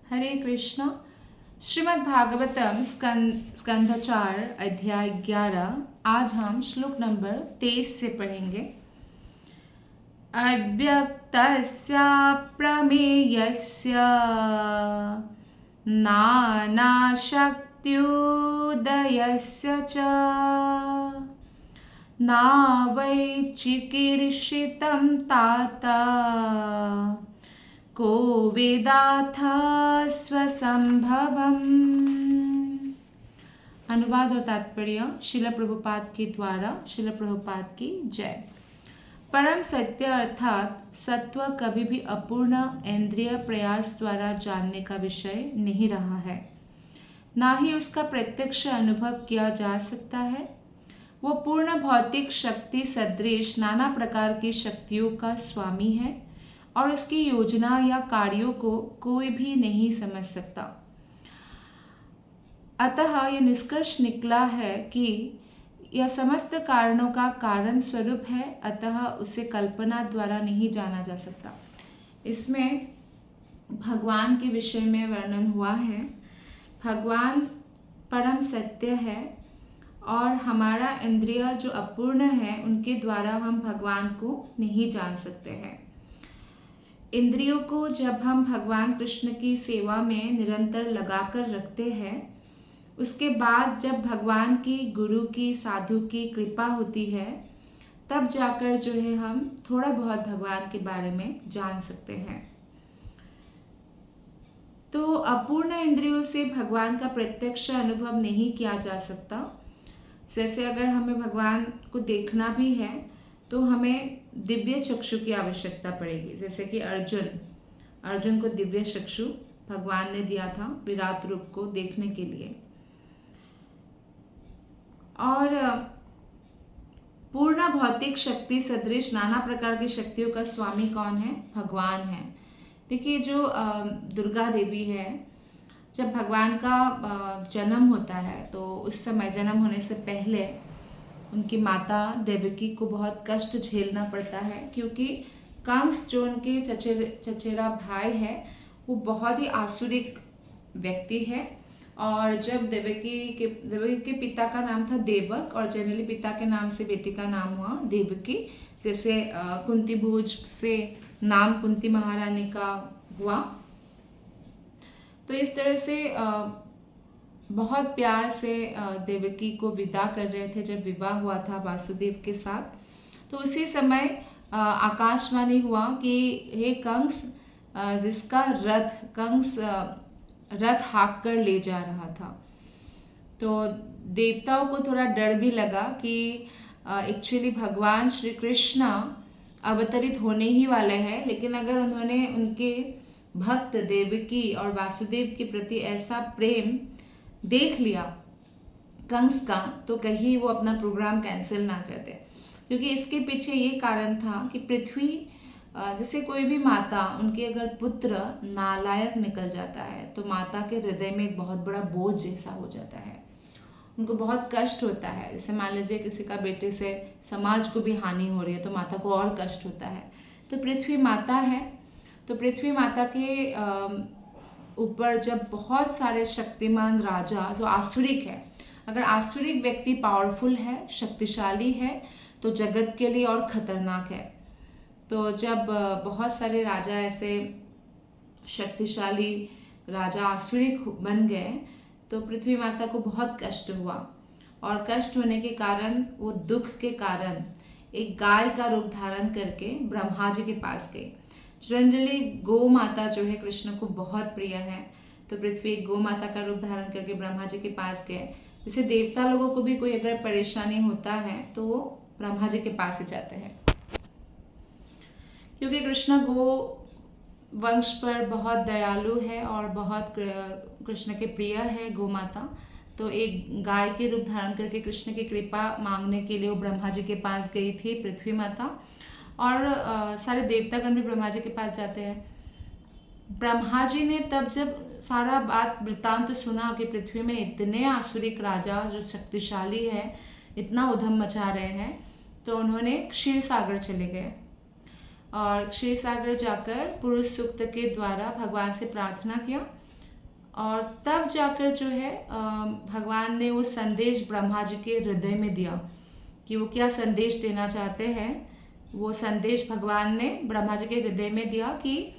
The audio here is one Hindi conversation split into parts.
हरे कृष्णा। श्रीमद् भागवतम स्कंध 4 अध्याय 11। आज हम श्लोक नंबर 23 से पढ़ेंगे। अव्यक्तस्य प्रमेयस्य नानाशक्त्युदयस्य च नावैचिकीर्षितं तात को वेदाथ स्वसंभवम्। अनुवाद और तात्पर्य शिल प्रभुपाद के द्वारा। शिल प्रभुपाद की जय। परम सत्य अर्थात सत्व कभी भी अपूर्ण इंद्रिय प्रयास द्वारा जानने का विषय नहीं रहा है, ना ही उसका प्रत्यक्ष अनुभव किया जा सकता है। वो पूर्ण भौतिक शक्ति सदृश नाना प्रकार की शक्तियों का स्वामी है और उसकी योजना या कार्यों को कोई भी नहीं समझ सकता। अतः यह निष्कर्ष निकला है कि यह समस्त कारणों का कारण स्वरूप है, अतः उसे कल्पना द्वारा नहीं जाना जा सकता। इसमें भगवान के विषय में वर्णन हुआ है। भगवान परम सत्य है और हमारा इंद्रिय जो अपूर्ण है उनके द्वारा हम भगवान को नहीं जान सकते हैं। इंद्रियों को जब हम भगवान कृष्ण की सेवा में निरंतर लगाकर रखते हैं, उसके बाद जब भगवान की, गुरु की, साधु की कृपा होती है, तब जाकर जो है हम थोड़ा बहुत भगवान के बारे में जान सकते हैं। तो अपूर्ण इंद्रियों से भगवान का प्रत्यक्ष अनुभव नहीं किया जा सकता। जैसे अगर हमें भगवान को देखना भी है तो हमें दिव्य चक्षु की आवश्यकता पड़ेगी। जैसे कि अर्जुन को दिव्य चक्षु भगवान ने दिया था विराट रूप को देखने के लिए। और पूर्ण भौतिक शक्ति सदृश नाना प्रकार की शक्तियों का स्वामी कौन है? भगवान है। देखिए, जो दुर्गा देवी है, जब भगवान का जन्म होता है तो उस समय जन्म होने से पहले उनकी माता देवकी को बहुत कष्ट झेलना पड़ता है, क्योंकि कंस जो उनके चचेरा भाई है वो बहुत ही आसुरिक व्यक्ति है। और जब देवकी के पिता का नाम था देवक और जनरली पिता के नाम से बेटी का नाम हुआ देवकी। जैसे कुंती भोज से नाम कुंती महारानी का हुआ। तो इस तरह से बहुत प्यार से देवकी को विदा कर रहे थे जब विवाह हुआ था वासुदेव के साथ। तो उसी समय आकाशवाणी हुआ कि हे कंस, जिसका कंस रथ हाँक कर ले जा रहा था। तो देवताओं को थोड़ा डर भी लगा कि एक्चुअली भगवान श्री कृष्ण अवतरित होने ही वाले हैं, लेकिन अगर उन्होंने उनके भक्त देवकी और वासुदेव के प्रति ऐसा प्रेम देख लिया कंस का, तो कहीं वो अपना प्रोग्राम कैंसिल ना कर दे। क्योंकि इसके पीछे ये कारण था कि पृथ्वी, जैसे कोई भी माता, उनके अगर पुत्र नालायक निकल जाता है तो माता के हृदय में एक बहुत बड़ा बोझ जैसा हो जाता है, उनको बहुत कष्ट होता है। जैसे मान लीजिए किसी का बेटे से समाज को भी हानि हो रही है तो माता को और कष्ट होता है। तो पृथ्वी माता है, तो पृथ्वी माता के ऊपर जब बहुत सारे शक्तिमान राजा जो आसुरिक है, अगर आसुरिक व्यक्ति पावरफुल है, शक्तिशाली है, तो जगत के लिए और खतरनाक है। तो जब बहुत सारे राजा ऐसे शक्तिशाली राजा आसुरिक बन गए तो पृथ्वी माता को बहुत कष्ट हुआ, और कष्ट होने के कारण वो दुख के कारण एक गाय का रूप धारण करके ब्रह्मा जी के पास गई। जनरली गौ माता जो है कृष्ण को बहुत प्रिय है, तो पृथ्वी एक गौ माता का रूप धारण करके ब्रह्मा जी के पास गए। जैसे देवता लोगों को भी कोई अगर परेशानी होता है तो वो ब्रह्मा जी के पास ही जाते हैं, क्योंकि कृष्ण गो वंश पर बहुत दयालु है और बहुत कृष्ण के प्रिय है गौ माता। तो एक गाय के रूप धारण करके कृष्ण की कृपा मांगने के लिए वो ब्रह्मा जी के पास गई थी पृथ्वी माता। और सारे देवतागण भी ब्रह्मा जी के पास जाते हैं। ब्रह्मा जी ने तब जब सारा बात वृत्तांत सुना कि पृथ्वी में इतने आसुरिक राजा जो शक्तिशाली है इतना उधम मचा रहे हैं, तो उन्होंने क्षीर सागर चले गए और क्षीर सागर जाकर पुरुष सूक्त के द्वारा भगवान से प्रार्थना किया और तब जाकर जो है भगवान ने वो संदेश ब्रह्मा जी के हृदय में दिया कि वो क्या संदेश देना चाहते हैं। वो संदेश भगवान ने ब्रह्मा जी के हृदय में दिया कि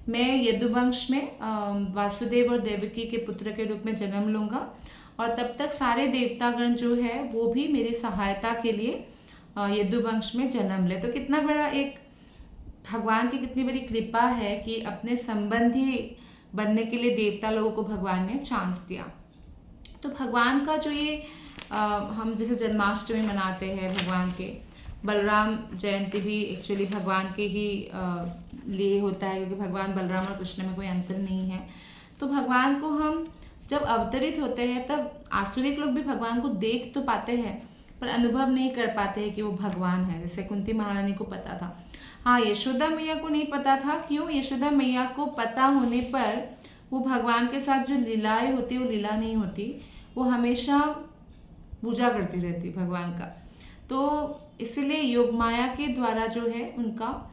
मैं यदुवंश में वासुदेव और देवकी के पुत्र के रूप में जन्म लूँगा और तब तक सारे देवतागण जो है वो भी मेरी सहायता के लिए यदुवंश में जन्म ले। तो कितना बड़ा एक भगवान की कितनी बड़ी कृपा है कि अपने संबंधी बनने के लिए देवता लोगों को भगवान ने चांस दिया। तो भगवान का जो ये हम जैसे जन्माष्टमी मनाते हैं भगवान के, बलराम जयंती भी एक्चुअली भगवान के ही लिए होता है क्योंकि भगवान बलराम और कृष्ण में कोई अंतर नहीं है। तो भगवान को हम जब अवतरित होते हैं तब आसुरिक लोग भी भगवान को देख तो पाते हैं पर अनुभव नहीं कर पाते हैं कि वो भगवान है। जैसे कुंती महारानी को पता था, हाँ यशोदा मैया को नहीं पता था। क्यों? यशोदा मैया को पता होने पर वो भगवान के साथ जो लीलाएं होती वो लीला नहीं होती, वो हमेशा पूजा करती रहती भगवान का। तो इसलिए योग माया के द्वारा जो है उनका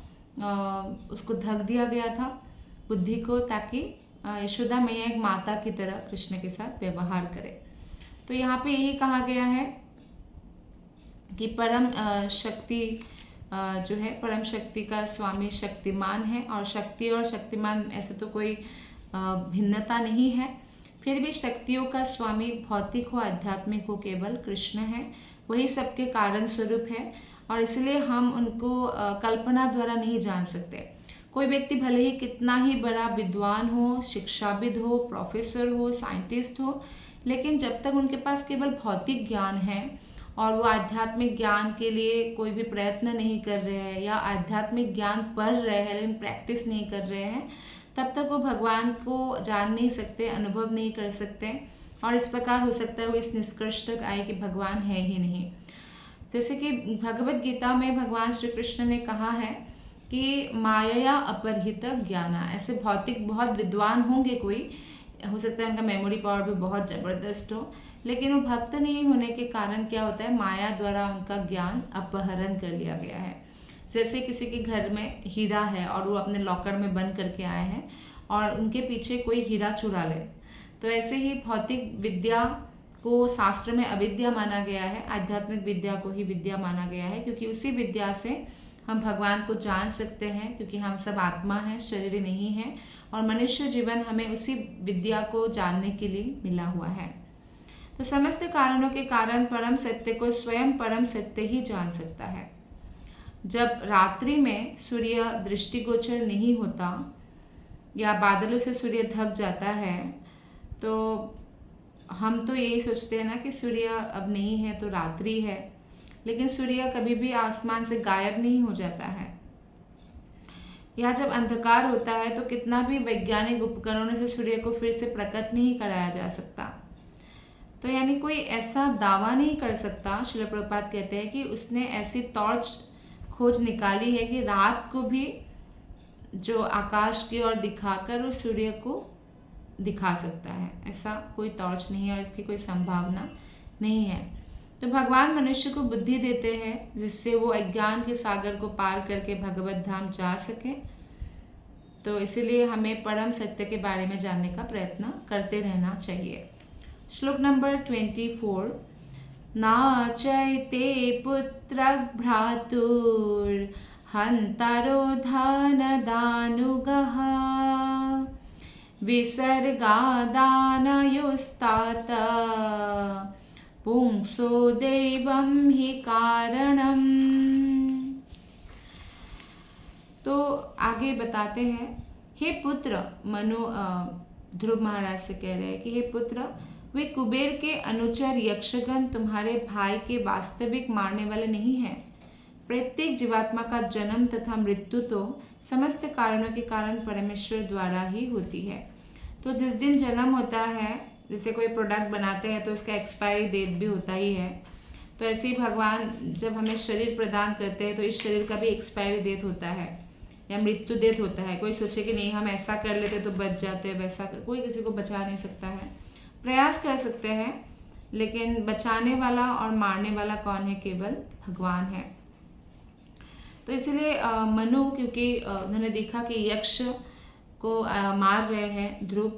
उसको ढक दिया गया था बुद्धि को, ताकि यशोदा मैया एक माता की तरह कृष्ण के साथ व्यवहार करे। तो यहाँ पे यही कहा गया है कि परम शक्ति जो है, परम शक्ति का स्वामी शक्तिमान है और शक्ति और शक्तिमान ऐसे तो कोई भिन्नता नहीं है। फिर भी शक्तियों का स्वामी भौतिक हो आध्यात्मिक हो केवल कृष्ण है, वही सबके कारण स्वरूप है और इसलिए हम उनको कल्पना द्वारा नहीं जान सकते। कोई व्यक्ति भले ही कितना ही बड़ा विद्वान हो, शिक्षाविद हो, प्रोफेसर हो, साइंटिस्ट हो, लेकिन जब तक उनके पास केवल भौतिक ज्ञान है और वो आध्यात्मिक ज्ञान के लिए कोई भी प्रयत्न नहीं कर रहे हैं या आध्यात्मिक ज्ञान पढ़ रहे हैं लेकिन प्रैक्टिस नहीं कर रहे हैं, तब तक वो भगवान को जान नहीं सकते, अनुभव नहीं कर सकते और इस प्रकार हो सकता है वो इस निष्कर्ष तक आए कि भगवान है ही नहीं। जैसे कि भगवत गीता में भगवान श्री कृष्ण ने कहा है कि माया अपरहित ज्ञाना। ऐसे भौतिक बहुत विद्वान होंगे, कोई हो सकता है उनका मेमोरी पावर भी बहुत ज़बरदस्त हो, लेकिन वो भक्त नहीं होने के कारण क्या होता है, माया द्वारा उनका ज्ञान अपहरण कर लिया गया है। जैसे किसी के घर में हीरा है और वो अपने लॉकर में बंद करके आए हैं और उनके पीछे कोई हीरा चुरा ले, तो ऐसे ही भौतिक विद्या को शास्त्र में अविद्या माना गया है, आध्यात्मिक विद्या को ही विद्या माना गया है, क्योंकि उसी विद्या से हम भगवान को जान सकते हैं, क्योंकि हम सब आत्मा हैं, शरीर नहीं है और मनुष्य जीवन हमें उसी विद्या को जानने के लिए मिला हुआ है। तो समस्त कारणों के कारण परम सत्य को स्वयं परम सत्य ही जान सकता है। जब रात्रि में सूर्य दृष्टिगोचर नहीं होता या बादलों से सूर्य ढक जाता है, तो हम तो यही सोचते हैं ना कि सूर्य अब नहीं है तो रात्रि है, लेकिन सूर्य कभी भी आसमान से गायब नहीं हो जाता है। या जब अंधकार होता है तो कितना भी वैज्ञानिक उपकरणों से सूर्य को फिर से प्रकट नहीं कराया जा सकता। तो यानी कोई ऐसा दावा नहीं कर सकता, श्रील प्रभुपाद कहते हैं कि उसने ऐसी टॉर्च खोज निकाली है कि रात को भी जो आकाश की ओर दिखाकर उस सूर्य को दिखा सकता है। ऐसा कोई टॉर्च नहीं है और इसकी कोई संभावना नहीं है। तो भगवान मनुष्य को बुद्धि देते हैं जिससे वो अज्ञान के सागर को पार करके भगवत धाम जा सके। तो इसीलिए हमें परम सत्य के बारे में जानने का प्रयत्न करते रहना चाहिए। श्लोक नंबर 24। ना चैते पुत्र भ्रातुर हंतारो धन दानुगः विसर्गादानयोस्तात पुंसो दैवं हि कारणम। तो आगे बताते हैं, हे पुत्र, मनु ध्रुव महाराज से कह रहे हैं कि हे पुत्र, वे कुबेर के अनुचर यक्षगण तुम्हारे भाई के वास्तविक मारने वाले नहीं हैं। प्रत्येक जीवात्मा का जन्म तथा मृत्यु तो समस्त कारणों के कारण परमेश्वर द्वारा ही होती है। तो जिस दिन जन्म होता है, जैसे कोई प्रोडक्ट बनाते हैं तो उसका एक्सपायरी डेट भी होता ही है, तो ऐसे ही भगवान जब हमें शरीर प्रदान करते हैं तो इस शरीर का भी एक्सपायरी डेट होता है या मृत्यु डेट होता है। कोई सोचे कि नहीं हम ऐसा कर लेते तो बच जाते, वैसा कोई किसी को बचा नहीं सकता है। प्रयास कर सकते हैं, लेकिन बचाने वाला और मारने वाला कौन है? केवल भगवान है। तो इसलिए मनु, क्योंकि उन्होंने देखा कि यक्ष को मार रहे हैं ध्रुव,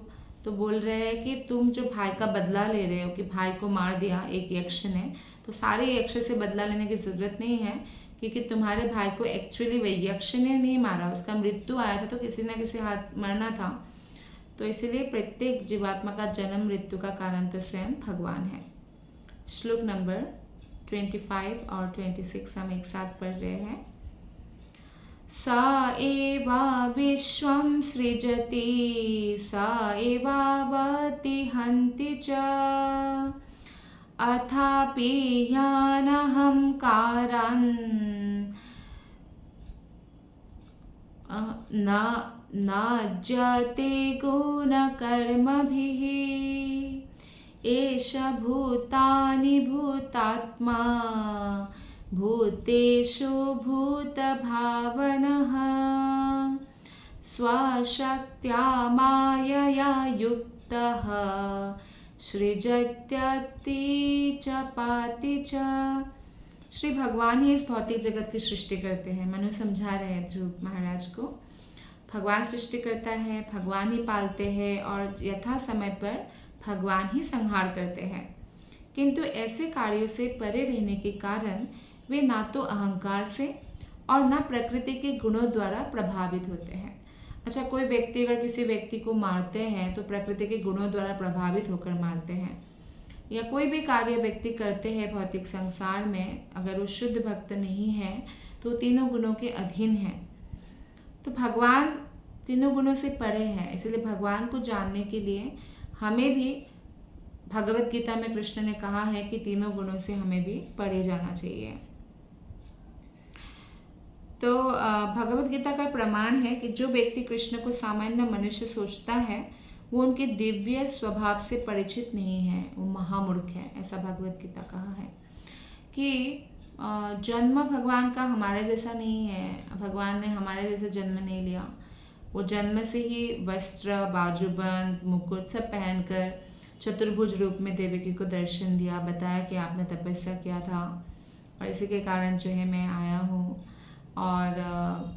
तो बोल रहे हैं कि तुम जो भाई का बदला ले रहे हो, कि भाई को मार दिया एक यक्ष ने, तो सारे यक्ष से बदला लेने की ज़रूरत नहीं है, क्योंकि तुम्हारे भाई को एक्चुअली वही यक्ष ने नहीं मारा, उसका मृत्यु आया था तो किसी न किसी हाथ मरना था। तो इसीलिए प्रत्येक जीवात्मा का जन्म मृत्यु का कारण तो स्वयं भगवान है। श्लोक नंबर 25 और 26 हम एक साथ पढ़ रहे हैं। सा एवा विश्वं सृजति सा एवावति हन्ति च अथापि ह्यानहंकारान् न जते गुणकर्मभिः एष भूतानि भूतात्मा भूतेषु भूतभावनः स्वशक्त्या मायया युक्तः सृजत्यति च पाति च। श्री भगवान ही इस भौतिक जगत की सृष्टि करते हैं। मनु समझा रहे हैं ध्रुव महाराज को, भगवान सृष्टि करता है, भगवान ही पालते हैं और यथा समय पर भगवान ही संहार करते हैं। किंतु ऐसे कार्यों से परे रहने के कारण वे ना तो अहंकार से और ना प्रकृति के गुणों द्वारा प्रभावित होते हैं। अच्छा, कोई व्यक्ति अगर किसी व्यक्ति को मारते हैं तो प्रकृति के गुणों द्वारा प्रभावित होकर मारते हैं, या कोई भी कार्य व्यक्ति करते हैं भौतिक संसार में, अगर वो शुद्ध भक्त नहीं है तो तीनों गुणों के अधीन है। तो भगवान तीनों गुणों से परे है, इसलिए भगवान को जानने के लिए हमें भी, भगवत गीता में कृष्ण ने कहा है कि तीनों गुणों से हमें भी परे जाना चाहिए। तो भगवत गीता का प्रमाण है कि जो व्यक्ति कृष्ण को सामान्य मनुष्य सोचता है वो उनके दिव्य स्वभाव से परिचित नहीं है, वो महामूर्ख है, ऐसा भगवत गीता कहा है। कि जन्म भगवान का हमारे जैसा नहीं है, भगवान ने हमारे जैसा जन्म नहीं लिया। वो जन्म से ही वस्त्र, बाजूबंद, मुकुट सब पहनकर चतुर्भुज रूप में देवकी को दर्शन दिया, बताया कि आपने तपस्या किया था और इसी के कारण जो है मैं आया हूँ, और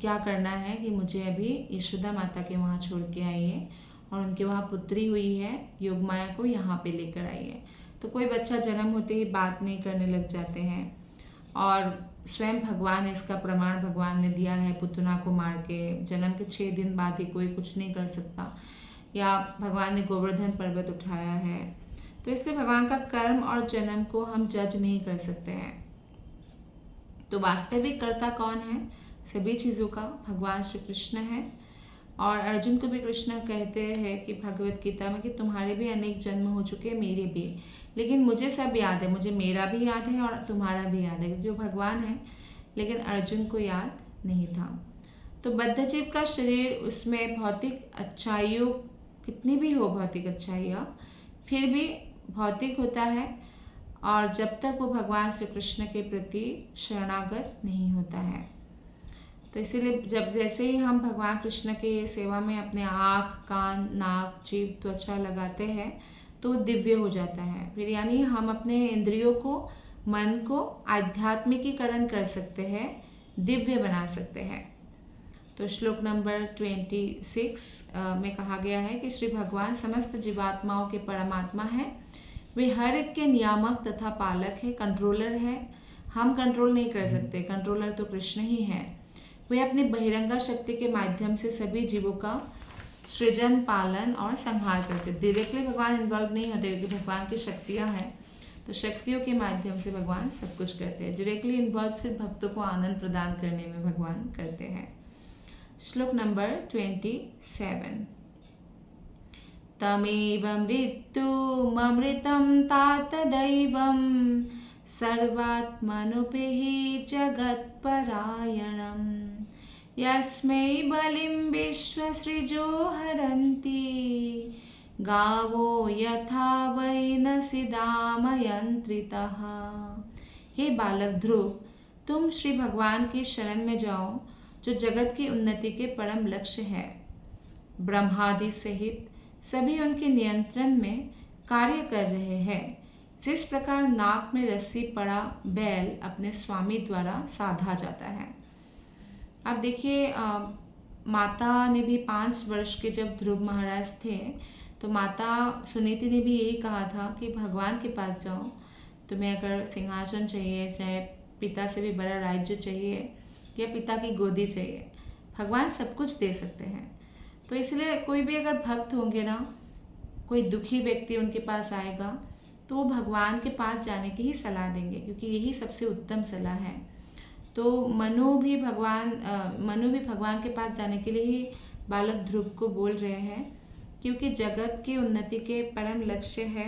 क्या करना है कि मुझे अभी यशोदा माता के वहाँ छोड़ के आइए और उनके वहाँ पुत्री हुई है योगमाया को यहाँ पे लेकर आइए। तो कोई बच्चा जन्म होते ही बात नहीं करने लग जाते हैं, और स्वयं भगवान इसका प्रमाण भगवान ने दिया है, पुतना को मार के जन्म के 6 दिन बाद ही कोई कुछ नहीं कर सकता, या भगवान ने गोवर्धन पर्वत उठाया है। तो इसलिए भगवान का कर्म और जन्म को हम जज नहीं कर सकते हैं। तो वास्तविक कर्ता कौन है सभी चीज़ों का? भगवान श्री कृष्ण है। और अर्जुन को भी कृष्ण कहते हैं कि भगवत गीता में कि तुम्हारे भी अनेक जन्म हो चुके हैं, मेरे भी, लेकिन मुझे सब याद है, मुझे मेरा भी याद है और तुम्हारा भी याद है, क्योंकि वो भगवान है, लेकिन अर्जुन को याद नहीं था। तो बद्ध जीव का शरीर, उसमें भौतिक अच्छाइयों कितनी भी हो, भौतिक अच्छाइयाँ फिर भी भौतिक होता है, और जब तक वो भगवान श्री कृष्ण के प्रति शरणागत नहीं होता है। तो इसीलिए जब जैसे ही हम भगवान कृष्ण के सेवा में अपने आँख, कान, नाक, जीभ, त्वचा लगाते हैं तो दिव्य हो जाता है। फिर यानी हम अपने इंद्रियों को, मन को आध्यात्मिकीकरण कर सकते हैं, दिव्य बना सकते हैं। तो श्लोक नंबर 26 में कहा गया है कि श्री भगवान समस्त जीवात्माओं के परमात्मा है, वे हर एक के नियामक तथा पालक है, कंट्रोलर है। हम कंट्रोल नहीं कर सकते, कंट्रोलर तो कृष्ण ही है। वे अपनी बहिरंगा शक्ति के माध्यम से सभी जीवों का सृजन, पालन और संहार करते। डायरेक्टली भगवान इन्वॉल्व नहीं होते, क्योंकि भगवान की शक्तियाँ हैं, तो शक्तियों के माध्यम से भगवान सब कुछ करते हैं। डायरेक्टली इन्वॉल्व सिर्फ भक्तों को आनंद प्रदान करने में भगवान करते हैं। श्लोक नंबर 27। तमेव मृत्युममृतं तात दैवं सर्वात्मनुपेहि जगत्परायणं यस्मै बलिं विश्वसृजो हरन्ति गावो यथा वै न सिदामयन्त्रितः। हे बालक ध्रुव, तुम श्री भगवान की शरण में जाओ, जो जगत की उन्नति के परम लक्ष्य है। ब्रह्मादि सहित सभी उनके नियंत्रण में कार्य कर रहे हैं। जिस प्रकार नाक में रस्सी पड़ा बैल अपने स्वामी द्वारा साधा जाता है। अब देखिए, माता ने भी 5 वर्ष के जब ध्रुव महाराज थे तो माता सुनीति ने भी यही कहा था कि भगवान के पास जाओ, तुम्हें अगर सिंहासन चाहिए, चाहे पिता से भी बड़ा राज्य चाहिए या पिता की गोदी चाहिए, भगवान सब कुछ दे सकते हैं। तो इसलिए कोई भी अगर भक्त होंगे ना, कोई दुखी व्यक्ति उनके पास आएगा तो वो भगवान के पास जाने की ही सलाह देंगे, क्योंकि यही सबसे उत्तम सलाह है। तो मनु भी भगवान के पास जाने के लिए ही बालक ध्रुव को बोल रहे हैं, क्योंकि जगत की उन्नति के परम लक्ष्य है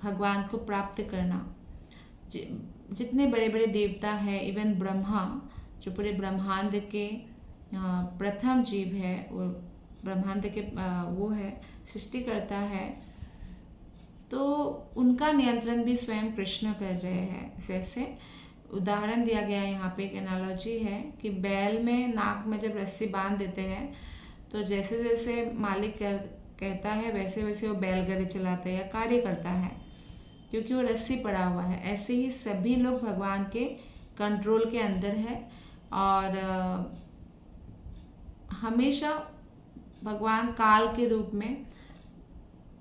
भगवान को प्राप्त करना। जितने बड़े बड़े देवता हैं, इवन ब्रह्मा जो पूरे ब्रह्मांड के प्रथम जीव है, वो ब्रह्मांड के वो है, सृष्टि करता है, तो उनका नियंत्रण भी स्वयं कृष्ण कर रहे हैं। जैसे उदाहरण दिया गया है यहाँ पे, एक एनालॉजी है कि बैल में नाक में जब रस्सी बांध देते हैं तो जैसे जैसे मालिक कहता है वैसे वैसे वो बैलगाड़ी चलाता है या कार्य करता है, क्योंकि वो रस्सी पड़ा हुआ है। ऐसे ही सभी लोग भगवान के कंट्रोल के अंदर है, और हमेशा भगवान काल के रूप में,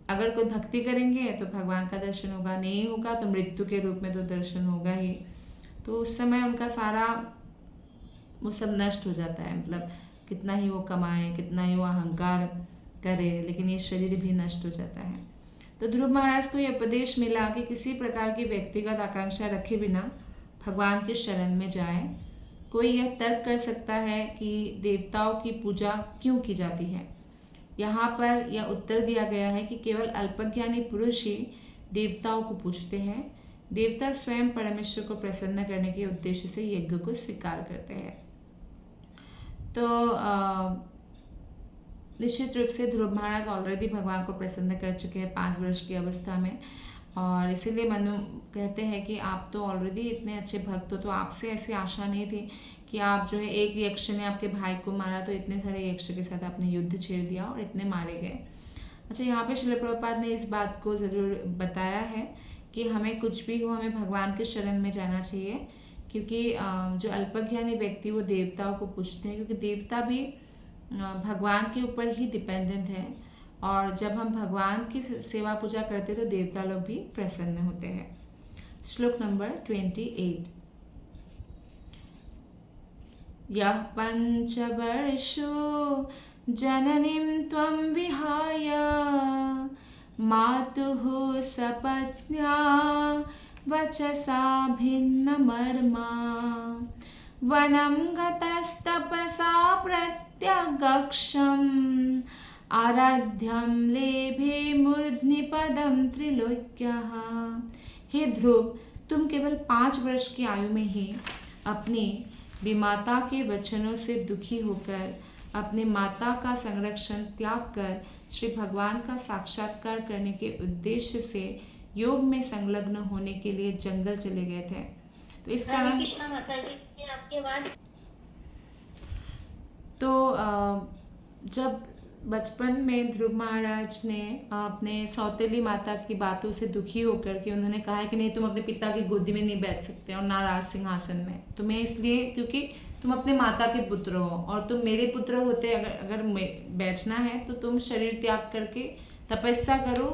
अगर कोई भक्ति करेंगे तो भगवान का दर्शन होगा, नहीं होगा तो मृत्यु के रूप में तो दर्शन होगा ही। तो उस समय उनका सारा वो सब नष्ट हो जाता है, मतलब कितना ही वो कमाए, कितना ही वो अहंकार करे, लेकिन ये शरीर भी नष्ट हो जाता है। तो ध्रुव महाराज को ये उपदेश मिला कि किसी प्रकार की व्यक्तिगत आकांक्षा रखे बिना भगवान के शरण में जाए। कोई यह तर्क कर सकता है कि देवताओं की पूजा क्यों की जाती है। यहाँ पर यह उत्तर दिया गया है कि केवल अल्पज्ञानी पुरुष ही देवताओं को पूजते हैं। देवता स्वयं परमेश्वर को प्रसन्न करने के उद्देश्य से यज्ञ को स्वीकार करते हैं। तो निश्चित रूप से ध्रुव महाराज ऑलरेडी भगवान को प्रसन्न कर चुके हैं 5 वर्ष की अवस्था में, और इसीलिए मनु कहते हैं कि आप तो ऑलरेडी इतने अच्छे भक्त हो, तो आपसे ऐसी आशा नहीं थी कि आप जो है, एक यक्ष ने आपके भाई को मारा तो इतने सारे यक्ष के साथ आपने युद्ध छेड़ दिया और इतने मारे गए। अच्छा, यहाँ पे श्रील प्रभुपाद ने इस बात को ज़रूर बताया है कि हमें कुछ भी हो, हमें भगवान के शरण में जाना चाहिए, क्योंकि जो अल्पज्ञानी व्यक्ति वो देवताओं को पूजते हैं, क्योंकि देवता भी भगवान के ऊपर ही डिपेंडेंट है, और जब हम भगवान की सेवा पूजा करते तो देवता लोग भी प्रसन्न होते हैं। श्लोक नंबर 28। यः पंचवर्षो जननीं त्वं विहाय मातुः सपत्न्या वचसा भिन्नमर्मा वनं गतस्तपसा प्रत्यगक्षम् आराध्यं लेभे मूर्ध्नि पदं त्रिलोक्यः। हे ध्रुव, तुम केवल 5 वर्ष की आयु में ही अपनी विमाता के वचनों से दुखी होकर अपने माता का संरक्षण त्याग कर श्री भगवान का साक्षात्कार करने के उद्देश्य से योग में संलग्न होने के लिए जंगल चले गए थे। तो इस कारण जब बचपन में ध्रुव महाराज ने अपने सौतेली माता की बातों से दुखी होकर के उन्होंने कहा कि नहीं, तुम अपने पिता की गोदी में नहीं बैठ सकते और ना राज सिंहासन में, तुम्हें इसलिए क्योंकि तुम अपने माता के पुत्र हो, और तुम मेरे पुत्र होते अगर बैठना है तो तुम शरीर त्याग करके तपस्या करो,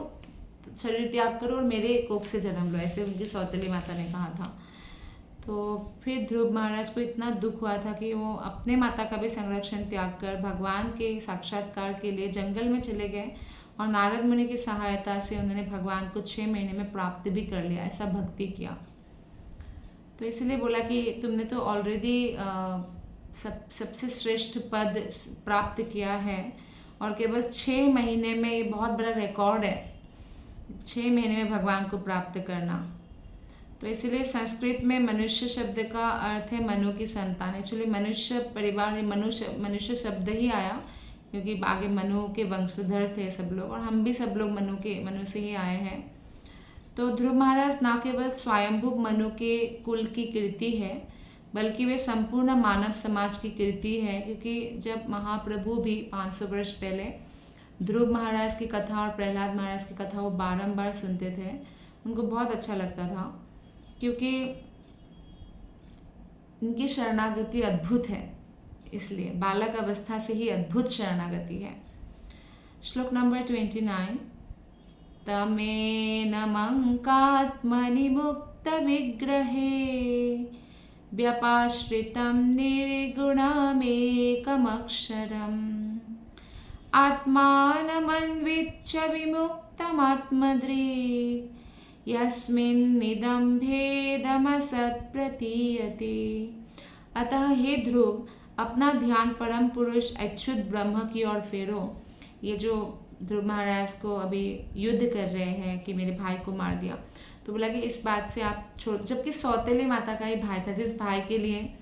शरीर त्याग करो और मेरे कोख से जन्म लो, ऐसे उनकी सौतेली माता ने कहा था। तो फिर ध्रुव महाराज को इतना दुख हुआ था कि वो अपने माता का भी संरक्षण त्याग कर भगवान के साक्षात्कार के लिए जंगल में चले गए, और नारद मुनि की सहायता से उन्होंने भगवान को 6 महीने में प्राप्त भी कर लिया, ऐसा भक्ति किया। तो इसलिए बोला कि तुमने तो ऑलरेडी सबसे श्रेष्ठ पद प्राप्त किया है, और केवल 6 महीने में, ये बहुत बड़ा रिकॉर्ड है 6 महीने में भगवान को प्राप्त करना। तो इसलिए संस्कृत में मनुष्य शब्द का अर्थ है मनु की संतान। एक्चुअली मनुष्य परिवार, मनुष्य शब्द ही आया क्योंकि आगे मनु के वंशधर थे सब लोग, और हम भी सब लोग मनु से ही आए हैं। तो ध्रुव महाराज ना केवल स्वयंभू मनु के कुल की कीर्ति है, बल्कि वे संपूर्ण मानव समाज की कीर्ति है, क्योंकि जब महाप्रभु भी 500 वर्ष पहले ध्रुव महाराज की कथा और प्रहलाद महाराज की कथा वो बारंबार सुनते थे, उनको बहुत अच्छा लगता था, क्योंकि इनकी शरणागति अद्भुत है। इसलिए बालक अवस्था से ही अद्भुत शरणागति है। श्लोक नंबर 29। तमेन मंकात्मनि मुक्त विग्रहे व्यपाश्रितं निर्गुणमेकमक्षरम् आत्मानमन्विच्य विमुक्तमात्मदृक् यस्मिन्निदं भेदमसत् प्रतीयते। अतः हे ध्रुव, अपना ध्यान परम पुरुष अच्युत ब्रह्म की ओर फेरो। ये जो ध्रुव महाराज को अभी युद्ध कर रहे हैं कि मेरे भाई को मार दिया, तो बोला कि इस बात से आप छोड़, जबकि सौतेली माता का ही भाई था, जिस भाई के लिए,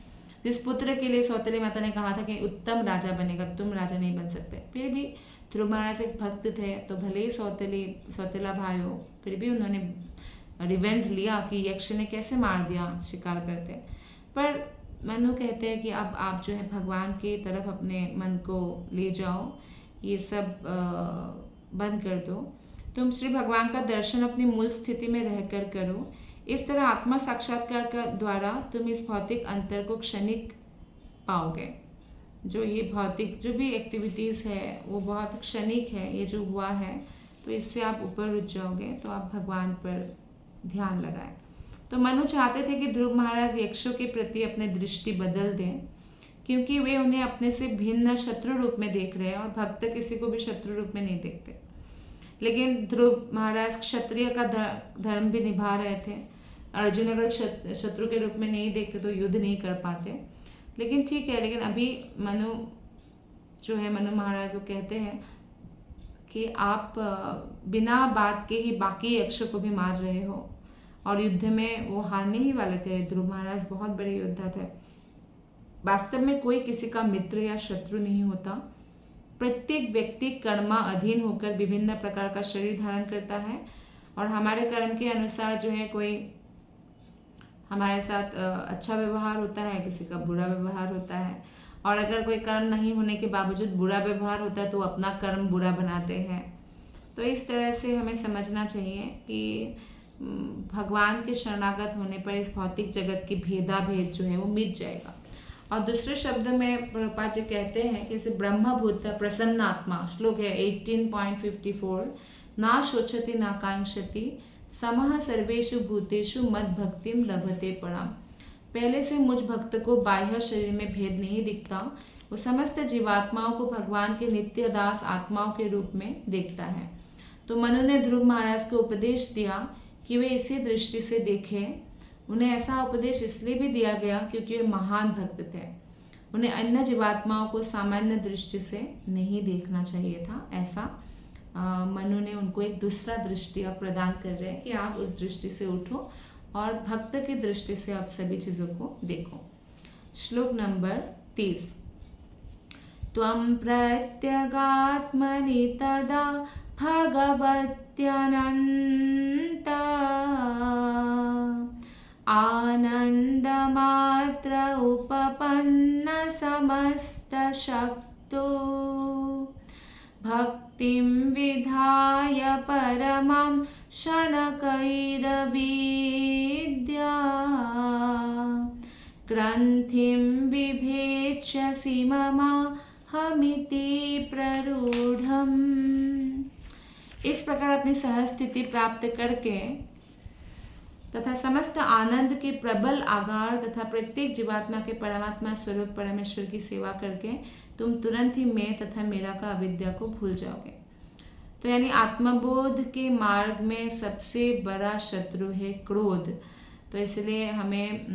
जिस पुत्र के लिए सौतेली माता ने कहा था कि उत्तम राजा बनेगा, तुम राजा नहीं बन सकते। फिर भी ध्रुव महाराज एक भक्त थे, तो भले ही सौतेला भाई हो, फिर भी उन्होंने रिवेंज लिया कि यक्ष ने कैसे मार दिया शिकार करते। पर मनु कहते हैं कि अब आप जो है भगवान की तरफ अपने मन को ले जाओ, ये सब बंद कर दो। तुम श्री भगवान का दर्शन अपनी मूल स्थिति में रहकर करो। इस तरह आत्मा साक्षात्कार का द्वारा तुम इस भौतिक अंतर को क्षणिक पाओगे। जो ये भौतिक जो भी एक्टिविटीज़ है वो बहुत क्षणिक है, ये जो हुआ है, तो इससे आप ऊपर उठ जाओगे, तो आप भगवान पर ध्यान लगाएं। तो मनु चाहते थे कि ध्रुव महाराज यक्षों के प्रति अपनी दृष्टि बदल दें, क्योंकि वे उन्हें अपने से भिन्न शत्रु रूप में देख रहे हैं, और भक्त किसी को भी शत्रु रूप में नहीं देखते। लेकिन ध्रुव महाराज क्षत्रिय का धर्म भी निभा रहे थे। अर्जुन अगर शत्रु के रूप में नहीं देखते तो युद्ध नहीं कर पाते। लेकिन ठीक है, लेकिन अभी मनु महाराज वो कहते हैं कि आप बिना बात के ही बाकी यक्षों को भी मार रहे हो, और युद्ध में वो हारने ही वाले थे। ध्रुव महाराज बहुत बड़े योद्धा थे। वास्तव में कोई किसी का मित्र या शत्रु नहीं होता। प्रत्येक व्यक्ति कर्मा अधीन होकर विभिन्न प्रकार का शरीर धारण करता है, और हमारे कर्म के अनुसार जो है, कोई हमारे साथ अच्छा व्यवहार होता है, किसी का बुरा व्यवहार होता है, और अगर कोई कर्म नहीं होने के बावजूद बुरा व्यवहार होता है तो अपना कर्म बुरा बनाते हैं। तो इस तरह से हमें समझना चाहिए कि भगवान के शरणागत होने पर इस भौतिक जगत की भेदाभेद जो है वो मिट जाएगा। और दूसरे शब्द में प्रभुपाद जी कहते हैं कि इसे ब्रह्मभूत प्रसन्न आत्मा, श्लोक है 18.54, ना शोचति ना कांक्षति समः सर्वेषु भूतेषु मद भक्तिम लभते पराम। पहले से मुझ भक्त को बाह्य शरीर में भेद नहीं दिखता, वो समस्त जीवात्माओं को भगवान के नित्य दास आत्माओं के रूप में देखता है। तो मनु ने ध्रुव महाराज को उपदेश दिया कि वे इसी दृष्टि से देखें। उन्हें ऐसा उपदेश इसलिए भी दिया गया क्योंकि वे महान भक्त थे। उन्हें अन्य जीवात्माओं को सामान्य दृष्टि से नहीं देखना चाहिए था। ऐसा मनु ने उनको एक दूसरा दृष्टि अब प्रदान कर रहे हैं कि आप उस दृष्टि से उठो और भक्त की दृष्टि से आप सभी चीज़ों को देखो। श्लोक नंबर 30। त्वं प्रत्यगात्मनि तदा भगवत्यनन्त आनन्दमात्र उपपन्न समस्तशक्तो भक्तिं विधाय परमं शनकैरविद्या ग्रन्थिं बिभेत्स्यसि ममाहमिति प्ररूढम्। इस प्रकार अपनी सहज स्थिति प्राप्त करके तथा समस्त आनंद के प्रबल आगार तथा प्रत्येक जीवात्मा के परमात्मा स्वरूप परमेश्वर की सेवा करके तुम तुरंत ही मैं तथा मेरा का अविद्या को भूल जाओगे। तो यानी आत्मबोध के मार्ग में सबसे बड़ा शत्रु है क्रोध। तो इसलिए हमें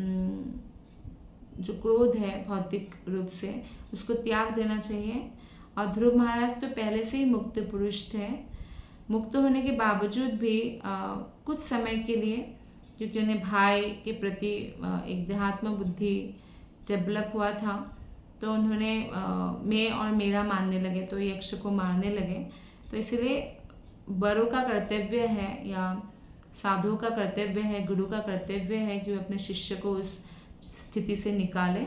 जो क्रोध है भौतिक रूप से, उसको त्याग देना चाहिए। और ध्रुव महाराज तो पहले से ही मुक्त पुरुष थे। मुक्त होने के बावजूद भी कुछ समय के लिए, क्योंकि उन्हें भाई के प्रति एक देहात्म बुद्धि डेवलप हुआ था, तो उन्होंने मैं और मेरा मानने लगे, तो यक्ष को मारने लगे। तो इसलिए बड़ों का कर्तव्य है या साधुओं का कर्तव्य है, गुरु का कर्तव्य है कि वो अपने शिष्य को उस स्थिति से निकाले।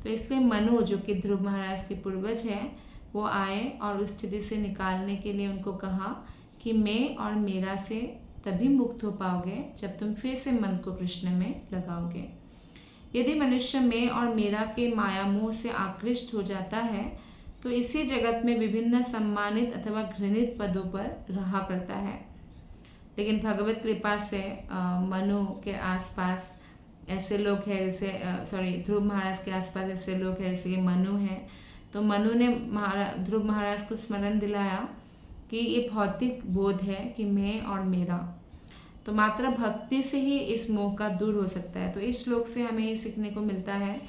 तो इसलिए मनु जो कि ध्रुव महाराज के पूर्वज हैं, वो आए और उस स्थिति से निकालने के लिए उनको कहा कि मैं और मेरा से तभी मुक्त हो पाओगे जब तुम फिर से मन को कृष्ण में लगाओगे। यदि मनुष्य मैं और मेरा के माया मोह से आकृष्ट हो जाता है तो इसी जगत में विभिन्न सम्मानित अथवा घृणित पदों पर रहा करता है। लेकिन भगवत कृपा से मनु के आसपास ऐसे लोग हैं जैसे ध्रुव महाराज के आसपास ऐसे लोग हैं जैसे कि मनु हैं। तो मनु ने ध्रुव महाराज को स्मरण दिलाया कि ये भौतिक बोध है कि मैं और मेरा, तो मात्र भक्ति से ही इस मोह का दूर हो सकता है। तो इस श्लोक से हमें ये सीखने को मिलता है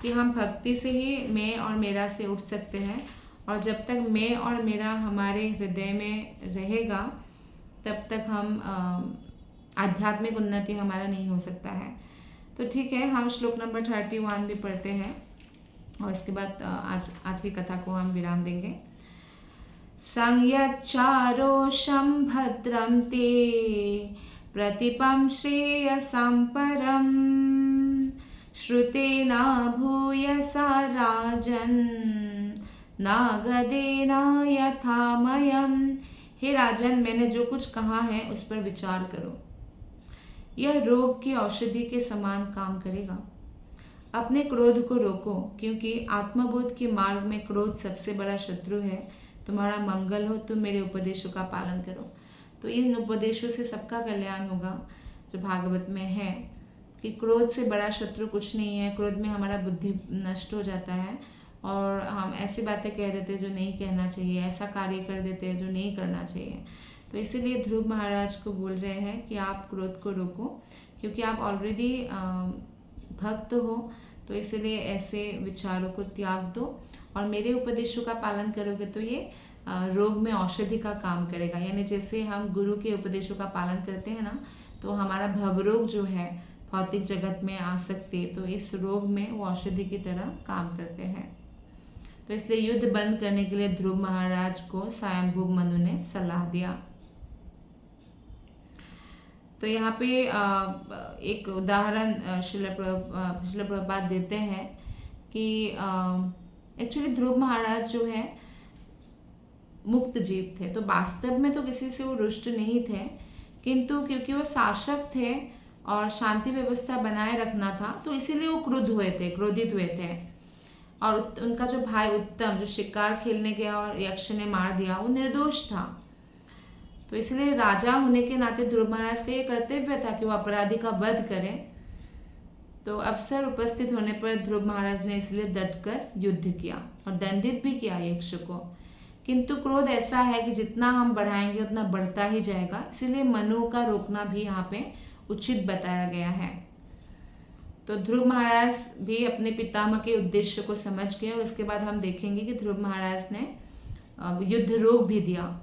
कि हम भक्ति से ही मैं और मेरा से उठ सकते हैं, और जब तक मैं और मेरा हमारे हृदय में रहेगा तब तक हम आध्यात्मिक उन्नति हमारा नहीं हो सकता है। तो ठीक है, हम श्लोक नंबर 31 भी पढ़ते हैं और इसके बाद आज की कथा को हम विराम देंगे। संयच्चारोषं भद्रं ते प्रतिपं श्रेयसं परं श्रुतेना भूयसा राजन् नागदेना यथामयम्। हे राजन, मैंने जो कुछ कहा है उस पर विचार करो, यह रोग की औषधि के समान काम करेगा। अपने क्रोध को रोको, क्योंकि आत्मबोध के मार्ग में क्रोध सबसे बड़ा शत्रु है। तुम्हारा मंगल हो, तुम मेरे उपदेशों का पालन करो। तो इन उपदेशों से सबका कल्याण होगा जो भागवत में है कि क्रोध से बड़ा शत्रु कुछ नहीं है। क्रोध में हमारा बुद्धि नष्ट हो जाता है और हम ऐसी बातें कह देते हैं जो नहीं कहना चाहिए, ऐसा कार्य कर देते हैं जो नहीं करना चाहिए। तो इसीलिए ध्रुव महाराज को बोल रहे हैं कि आप क्रोध को रोको, क्योंकि आप ऑलरेडी भक्त हो। तो इसलिए ऐसे विचारों को त्याग दो और मेरे उपदेशों का पालन करोगे तो ये रोग में औषधि का काम करेगा। यानी जैसे हम गुरु के उपदेशों का पालन करते हैं ना, तो हमारा भवरोग जो है भौतिक जगत में आ सकते, तो इस रोग में वो औषधि की तरह काम करते हैं। तो इसलिए युद्ध बंद करने के लिए ध्रुव महाराज को स्वयंभू मनु ने सलाह दिया। तो यहाँ पे एक उदाहरण श्रील प्रभुपाद देते हैं कि एक्चुअली ध्रुव महाराज जो है मुक्त जीव थे, तो वास्तव में तो किसी से वो रुष्ट नहीं थे, किंतु क्योंकि वो शासक थे और शांति व्यवस्था बनाए रखना था, तो इसीलिए वो क्रोधित हुए थे। और उनका जो भाई उत्तम जो शिकार खेलने गया और यक्ष ने मार दिया, वो निर्दोष था। तो इसलिए राजा होने के नाते ध्रुव महाराज का ये कर्तव्य था कि वो अपराधी का वध करें। तो अवसर उपस्थित होने पर ध्रुव महाराज ने इसलिए डटकर युद्ध किया और दंडित भी किया यक्ष को। किंतु क्रोध ऐसा है कि जितना हम बढ़ाएंगे उतना बढ़ता ही जाएगा, इसीलिए मनु का रोकना भी यहाँ पे उचित बताया गया है। तो ध्रुव महाराज भी अपने पितामह के उद्देश्य को समझ गए और उसके बाद हम देखेंगे कि ध्रुव महाराज ने युद्ध रोक भी दिया।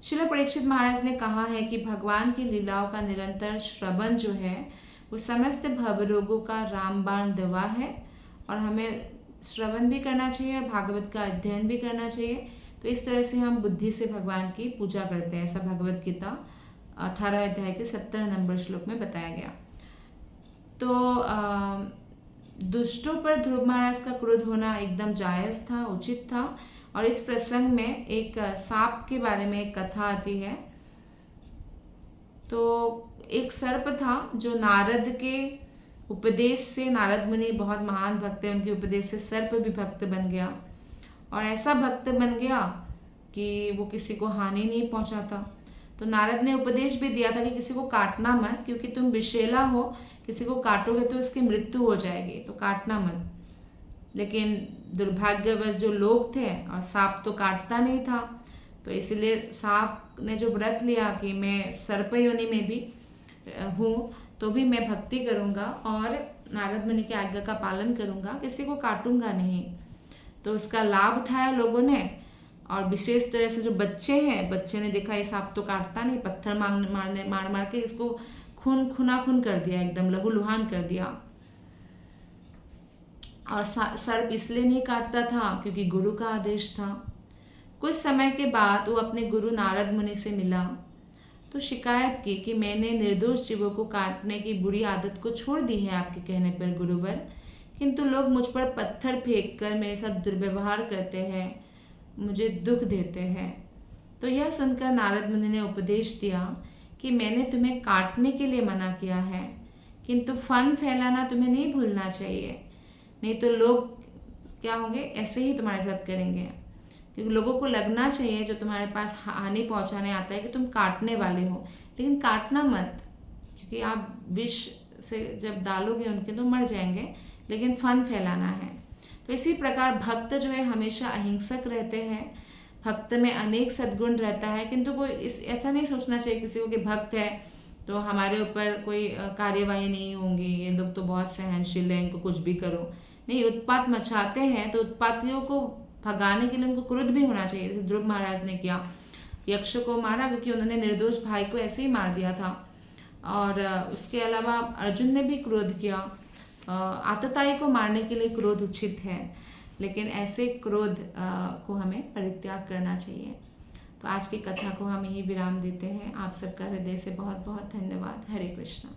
श्रील परीक्षित महाराज ने कहा है कि भगवान की लीलाओं का निरंतर श्रवण जो है वो समस्त भवरोगों का रामबाण दवा है, और हमें श्रवण भी करना चाहिए और भागवत का अध्ययन भी करना चाहिए। तो इस तरह से हम बुद्धि से भगवान की पूजा करते हैं, ऐसा भगवत गीता 18 अध्याय के 70 नंबर श्लोक में बताया गया। तो दुष्टों पर ध्रुव महाराज का क्रोध होना एकदम जायज़ था, उचित था। और इस प्रसंग में एक सांप के बारे में एक कथा आती है। तो एक सर्प था जो नारद के उपदेश से, नारद मुनि बहुत महान भक्त है, उनके उपदेश से सर्प भी भक्त बन गया और ऐसा भक्त बन गया कि वो किसी को हानि नहीं पहुंचाता। तो नारद ने उपदेश भी दिया था कि किसी को काटना मत, क्योंकि तुम विषैला हो, किसी को काटोगे तो उसकी मृत्यु हो जाएगी, तो काटना मत। लेकिन दुर्भाग्यवश जो लोग थे, और सांप तो काटता नहीं था, तो इसलिए सांप ने जो व्रत लिया कि मैं सर्प योनि में भी हूँ तो भी मैं भक्ति करूँगा और नारद मुनि की आज्ञा का पालन करूँगा, किसी को काटूंगा नहीं। तो उसका लाभ उठाया लोगों ने, और विशेष तरह से जो बच्चे हैं, बच्चे ने देखा ये सांप तो काटता नहीं, पत्थर मार के इसको खून कर दिया, एकदम लहूलुहान कर दिया। और सर्प इसलिए नहीं काटता था क्योंकि गुरु का आदेश था। कुछ समय के बाद वो अपने गुरु नारद मुनि से मिला तो शिकायत की कि मैंने निर्दोष जीवों को काटने की बुरी आदत को छोड़ दी है आपके कहने पर गुरुवर, किंतु लोग मुझ पर पत्थर फेंककर मेरे साथ दुर्व्यवहार करते हैं, मुझे दुख देते हैं। तो यह सुनकर नारद मुनि ने उपदेश दिया कि मैंने तुम्हें काटने के लिए मना किया है, किंतु फन फैलाना तुम्हें नहीं भूलना चाहिए, नहीं तो लोग क्या होंगे, ऐसे ही तुम्हारे साथ करेंगे। क्योंकि लोगों को लगना चाहिए जो तुम्हारे पास हानि पहुंचाने आता है कि तुम काटने वाले हो, लेकिन काटना मत, क्योंकि आप विष से जब डालोगे उनके तो मर जाएंगे, लेकिन फन फैलाना है। तो इसी प्रकार भक्त जो है हमेशा अहिंसक रहते हैं, भक्त में अनेक सद्गुण रहता है, किंतु कोई ऐसा नहीं सोचना चाहिए किसी को कि भक्त है तो हमारे ऊपर कोई कार्यवाही नहीं होंगी, ये लोग तो बहुत सहनशील है, इनको कुछ भी करो। नहीं, उत्पात मचाते हैं तो उत्पातियों को भगाने के लिए उनको क्रोध भी होना चाहिए, जैसे ध्रुव महाराज ने किया, यक्ष को मारा क्योंकि उन्होंने निर्दोष भाई को ऐसे ही मार दिया था। और उसके अलावा अर्जुन ने भी क्रोध किया, आतताई को मारने के लिए क्रोध उचित है, लेकिन ऐसे क्रोध को हमें परित्याग करना चाहिए। तो आज की कथा को हम यही विराम देते हैं। आप सबका हृदय से बहुत बहुत धन्यवाद। हरे कृष्णा।